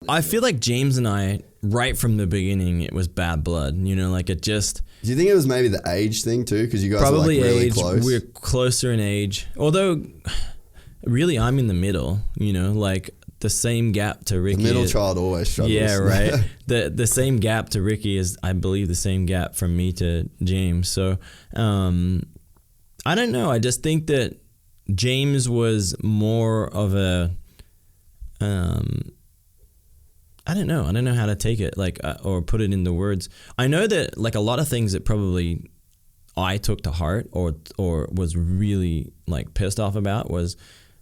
I feel like James and I, right from the beginning, it was bad blood. You know, like it just. Do you think it was maybe the age thing too? Because you guys probably are like really age. close. We're closer in age. Although, really, I'm in the middle. You know, like the same gap to Ricky. The middle child always struggles. Yeah, right. the same gap to Ricky is, I believe, the same gap from me to James. So, I don't know. I just think that James was more of a. I don't know. I don't know how to take it, like, or put it into words. I know that, like, a lot of things that probably I took to heart or was really, like, pissed off about was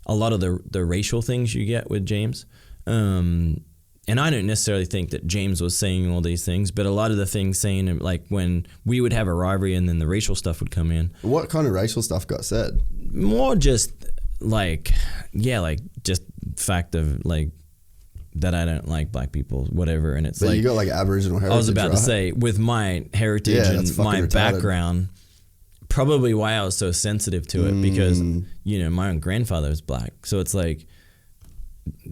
a lot of the racial things you get with James. And I don't necessarily think that James was saying all these things, but a lot of the things saying, like, when we would have a rivalry and then the racial stuff would come in. What kind of racial stuff got said? More just, like, yeah, like, just fact of, like, that I don't like black people, whatever. And it's but like, you got like Aboriginal heritage. I was about right? to say, with my heritage and my background, probably why I was so sensitive to it, because, you know, my own grandfather was black. So it's like,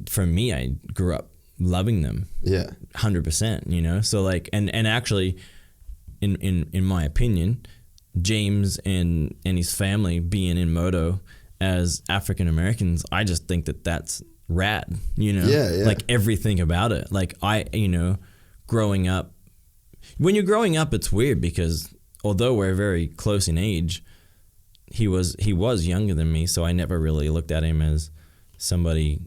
for me, I grew up loving them. Yeah. 100%, you know? So like, and actually, in my opinion, James and his family being in moto as African Americans, I just think that that's rad, you know? Yeah. Like everything about it. Like you know, growing up, when you're growing up, it's weird because although we're very close in age, he was younger than me, so I never really looked at him as somebody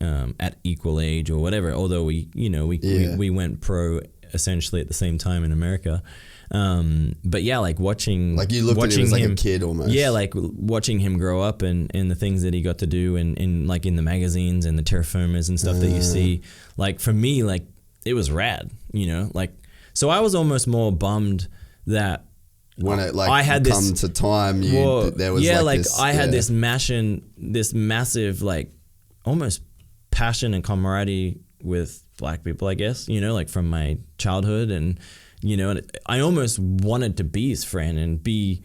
at equal age or whatever. Although we went pro essentially at the same time in America. But yeah, like watching, like you looked at him as like a kid almost. Yeah, like watching him grow up and the things that he got to do and like in the magazines and the terraformers and stuff that you see. Like for me, like it was rad, you know. Like so, I was almost more bummed that when it like I had come to time, there was I had this massive like almost passion and camaraderie with black people, I guess, you know, like from my childhood. And you know, and I almost wanted to be his friend and be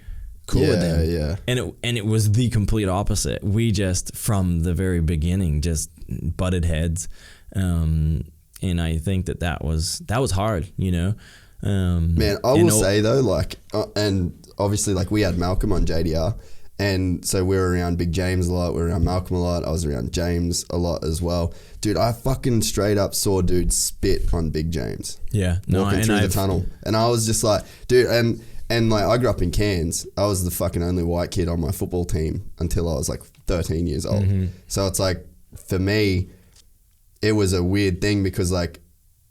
cool with him. Yeah. And it was the complete opposite. We just from the very beginning just butted heads. And I think that was hard, you know. Man, I will say though, like, and obviously like we had Malcolm on JDR, and so we were around Big James a lot, we were around Malcolm a lot, I was around James a lot as well. Dude, I fucking straight up saw dudes spit on Big James. Yeah. Walking through the tunnel. And I was just like, dude, and like I grew up in Cairns. I was the fucking only white kid on my football team until I was like 13 years old. Mm-hmm. So it's like, for me, it was a weird thing because like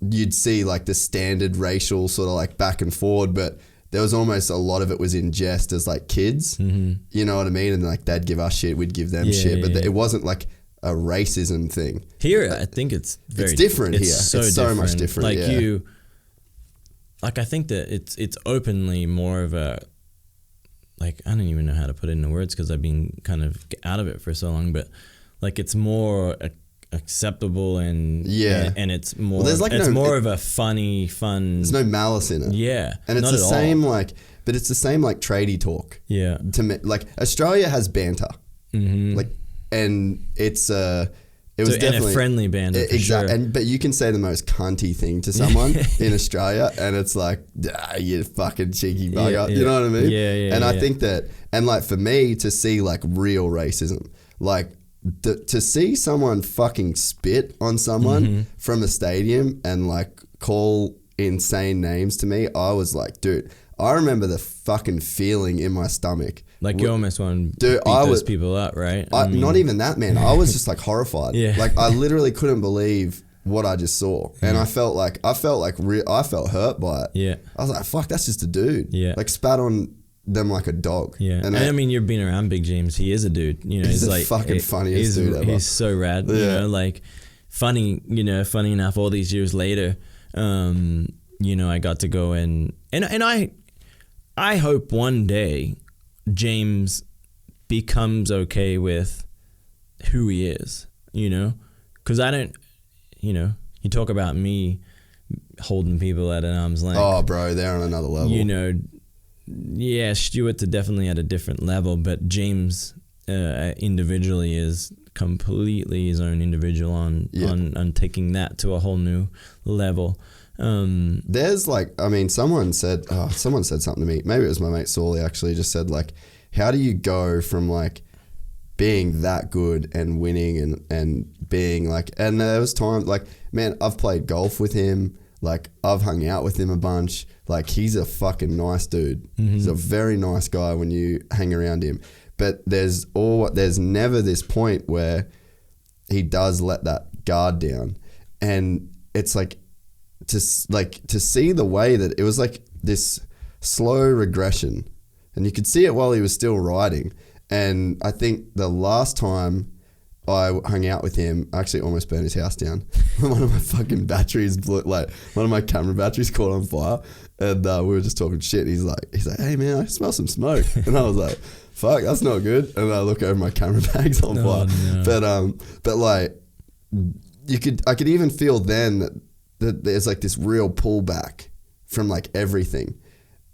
you'd see like the standard racial sort of like back and forward, but there was almost a lot of it was in jest as like kids, you know what I mean? And like they'd give us shit, we'd give them shit, but it wasn't like a racism thing. Here, I think it's very different. It's here. So it's so much different. Like I think that it's openly more of a, like, I don't even know how to put it into words because I've been kind of out of it for so long, but like it's more acceptable and it's more more of a fun. There's no malice in it. Yeah, and it's the same like, but it's the same like tradie talk. Yeah, to me, like Australia has banter, like, and it was definitely a friendly banter. Exactly, sure. But you can say the most cunty thing to someone in Australia, and it's like, you fucking cheeky bugger. You know what I mean? Yeah. And I think that, and like for me to see like real racism, like. To see someone fucking spit on someone from a stadium and like call insane names to me, I was like, dude, I remember the fucking feeling in my stomach. Like you almost want to beat those people up, right? Not even that, man. I was just like horrified. Yeah. Like I literally couldn't believe what I just saw, and I felt hurt by it. Yeah. I was like, fuck, that's just a dude. Yeah. Like spat on them like a dog. Yeah, and I mean, you've been around Big James. He is a dude. You know, he's the like fucking funniest dude ever. He's so rad. Yeah. You know, like funny. You know, funny enough. All these years later, you know, I got to go and I hope one day James becomes okay with who he is. You know, because I don't. You know, you talk about me holding people at an arm's length. Oh, bro, they're on another level. You know. Yeah, Stewart's definitely at a different level, but James individually is completely his own individual on taking that to a whole new level. There's like, I mean, someone said something to me. Maybe it was my mate Saulie actually just said like, how do you go from like being that good and winning and being like, and there was times like, man, I've played golf with him. Like I've hung out with him a bunch. Like he's a fucking nice dude. Mm-hmm. He's a very nice guy when you hang around him. But there's never this point where he does let that guard down. And it's like to see the way that it was like this slow regression, and you could see it while he was still riding. And I think the last time I hung out with him, I actually almost burned his house down. One of my fucking batteries blew, like one of my camera batteries caught on fire, and we were just talking shit. He's like, hey man, I smell some smoke, and I was like, fuck, that's not good. And I look over, my camera bag's on fire. No. But like, I could even feel then that there's like this real pullback from like everything,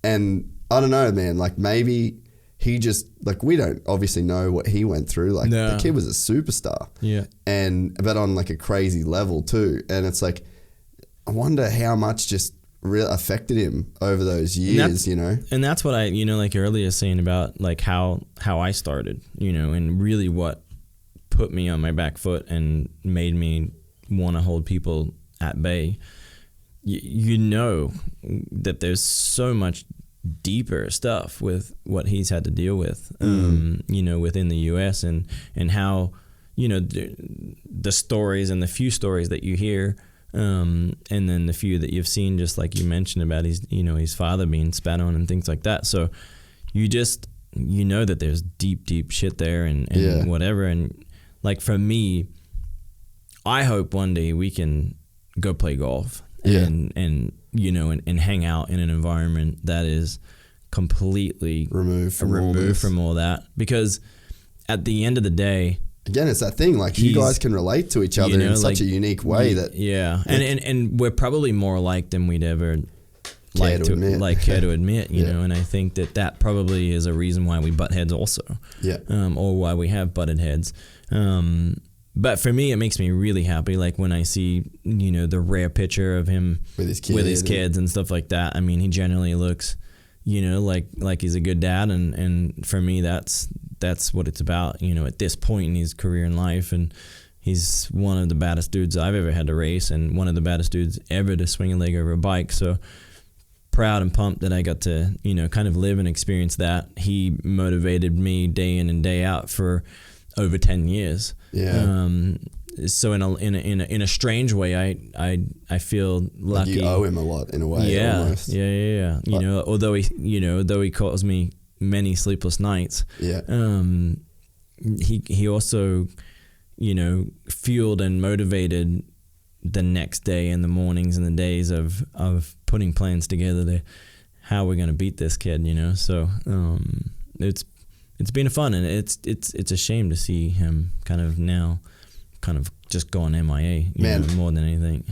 and I don't know, man. Like maybe he just, like, we don't obviously know what he went through. Like the kid was a superstar. Yeah. But on like a crazy level too. And it's like, I wonder how much just affected him over those years, you know? And that's what I, like earlier saying about like how I started, and really what put me on my back foot and made me want to hold people at bay. You know that there's so much deeper stuff with what he's had to deal with, within the US and how, the stories and the few stories that you hear, and then the few that you've seen, just like you mentioned about his father being spat on and things like that. So you just, that there's deep shit there and whatever. And like for me, I hope one day we can go play golf and hang out in an environment that is completely removed from all that. Because at the end of the day, again, it's that thing, like you guys can relate to each other in such a unique way and we're probably more alike than we'd ever care to admit, you know. And I think that probably is a reason why we butt heads also, or why we have butted heads. But for me, it makes me really happy. Like when I see, the rare picture of him with his kids and stuff like that. I mean, he generally looks, like he's a good dad. And for me, that's what it's about, at this point in his career in life. And he's one of the baddest dudes I've ever had to race, and one of the baddest dudes ever to swing a leg over a bike. So proud and pumped that I got to, kind of live and experience that. He motivated me day in and day out for over 10 years. Yeah. So in a strange way, I feel lucky. Like you owe him a lot in a way. Yeah. Almost. Yeah. Although he calls me many sleepless nights. Yeah. He also, fueled and motivated the next day and the mornings and the days of putting plans together to how we're gonna beat this kid. So it's been fun, and it's a shame to see him kind of just going MIA, more than anything.